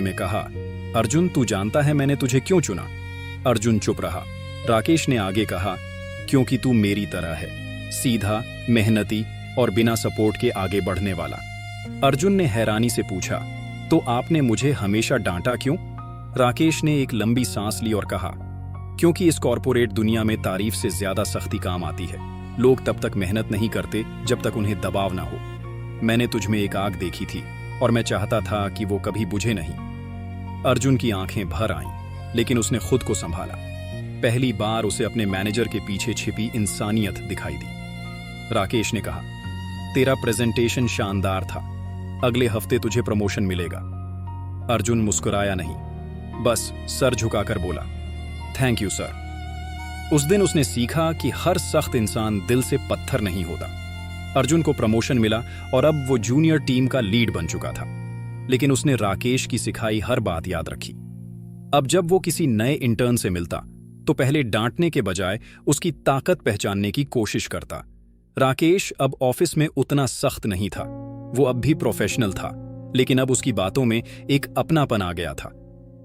में कहा, अर्जुन तू जानता है मैंने तुझे क्यों चुना? अर्जुन चुप रहा। राकेश ने आगे कहा, क्योंकि तू मेरी तरह है, सीधा, मेहनती और बिना सपोर्ट के आगे बढ़ने वाला। अर्जुन ने हैरानी से पूछा, तो आपने मुझे हमेशा डांटा क्यों? राकेश ने एक लंबी सांस ली और कहा, क्योंकि इस कॉरपोरेट दुनिया में तारीफ से ज्यादा सख्ती काम आती है। लोग तब तक मेहनत नहीं करते जब तक उन्हें दबाव ना हो। मैंने तुझ में एक आग देखी थी और मैं चाहता था कि वो कभी बुझे नहीं। अर्जुन की आंखें भर आईं, लेकिन उसने खुद को संभाला। पहली बार उसे अपने मैनेजर के पीछे छिपी इंसानियत दिखाई दी। राकेश ने कहा, तेरा प्रेजेंटेशन शानदार था, अगले हफ्ते तुझे प्रमोशन मिलेगा। अर्जुन मुस्कुराया नहीं, बस सर झुकाकर बोला, थैंक यू सर। उस दिन उसने सीखा कि हर सख्त इंसान दिल से पत्थर नहीं होता। अर्जुन को प्रमोशन मिला और अब वो जूनियर टीम का लीड बन चुका था, लेकिन उसने राकेश की सिखाई हर बात याद रखी। अब जब वो किसी नए इंटर्न से मिलता तो पहले डांटने के बजाय उसकी ताकत पहचानने की कोशिश करता। राकेश अब ऑफिस में उतना सख्त नहीं था, वो अब भी प्रोफेशनल था, लेकिन अब उसकी बातों में एक अपनापन आ गया था।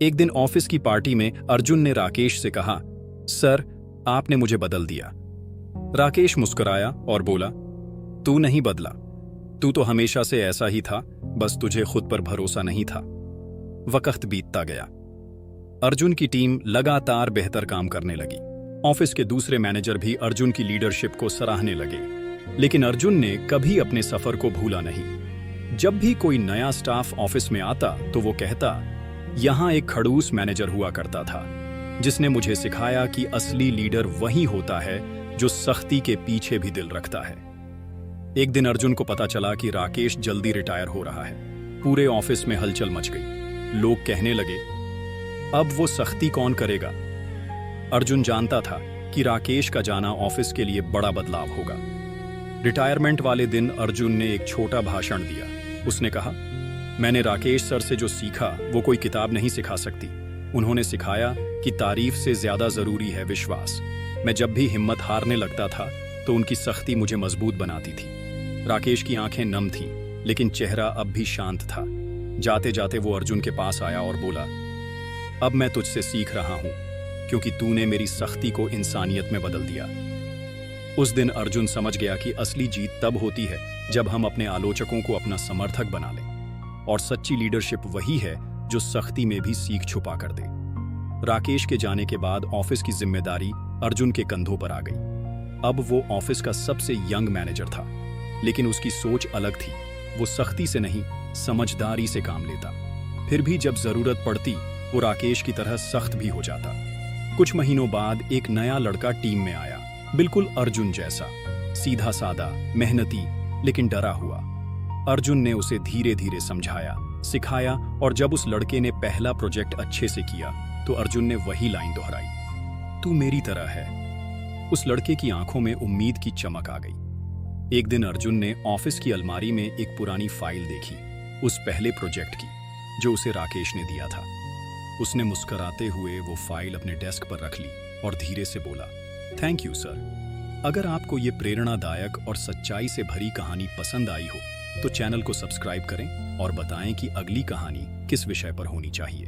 एक दिन ऑफिस की पार्टी में अर्जुन ने राकेश से कहा, सर आपने मुझे बदल दिया। राकेश मुस्कुराया और बोला, तू नहीं बदला, तू तो हमेशा से ऐसा ही था, बस तुझे खुद पर भरोसा नहीं था। वक्त बीतता गया। अर्जुन की टीम लगातार बेहतर काम करने लगी। ऑफिस के दूसरे मैनेजर भी अर्जुन की लीडरशिप को सराहने लगे, लेकिन अर्जुन ने कभी अपने सफर को भूला नहीं। जब भी कोई नया स्टाफ ऑफिस में आता तो वो कहता, यहां एक खड़ूस मैनेजर हुआ करता था जिसने मुझे सिखाया कि असली लीडर वही होता है जो सख्ती के पीछे भी दिल रखता है। एक दिन अर्जुन को पता चला कि राकेश जल्दी रिटायर हो रहा है। पूरे ऑफिस में हलचल मच गई। लोग कहने लगे, अब वो सख्ती कौन करेगा? अर्जुन जानता था कि राकेश का जाना ऑफिस के लिए बड़ा बदलाव होगा। रिटायरमेंट वाले दिन अर्जुन ने एक छोटा भाषण दिया। उसने कहा, मैंने राकेश सर से जो सीखा वो कोई किताब नहीं सिखा सकती। उन्होंने सिखाया कि तारीफ से ज्यादा जरूरी है विश्वास। मैं जब भी हिम्मत हारने लगता था तो उनकी सख्ती मुझे मजबूत बनाती थी। राकेश की आंखें नम थीं, लेकिन चेहरा अब भी शांत था। जाते जाते वो अर्जुन के पास आया और बोला, अब मैं तुझसे सीख रहा हूं, क्योंकि तूने मेरी सख्ती को इंसानियत में बदल दिया। उस दिन अर्जुन समझ गया कि असली जीत तब होती है जब हम अपने आलोचकों को अपना समर्थक बना लें, और सच्ची लीडरशिप वही है जो सख्ती में भी सीख छुपा कर दे। राकेश के जाने के बाद ऑफिस की जिम्मेदारी अर्जुन के कंधों पर आ गई। अब वो ऑफिस का सबसे यंग मैनेजर था, लेकिन उसकी सोच अलग थी। वो सख्ती से नहीं, समझदारी से काम लेता। फिर भी जब जरूरत पड़ती वो राकेश की तरह सख्त भी हो जाता। कुछ महीनों बाद एक नया लड़का टीम में आया, बिल्कुल अर्जुन जैसा, सीधा सादा, मेहनती, लेकिन डरा हुआ। अर्जुन ने उसे धीरे धीरे समझाया, सिखाया, और जब उस लड़के ने पहला प्रोजेक्ट अच्छे से किया तो अर्जुन ने वही लाइन दोहराई, तू मेरी तरह है। उस लड़के की आंखों में उम्मीद की चमक आ गई। एक दिन अर्जुन ने ऑफिस की अलमारी में एक पुरानी फाइल देखी, उस पहले प्रोजेक्ट की जो उसे राकेश ने दिया था। उसने मुस्कुराते हुए वो फाइल अपने डेस्क पर रख ली और धीरे से बोला, थैंक यू सर। अगर आपको ये प्रेरणादायक और सच्चाई से भरी कहानी पसंद आई हो तो चैनल को सब्सक्राइब करें और बताएं कि अगली कहानी किस विषय पर होनी चाहिए।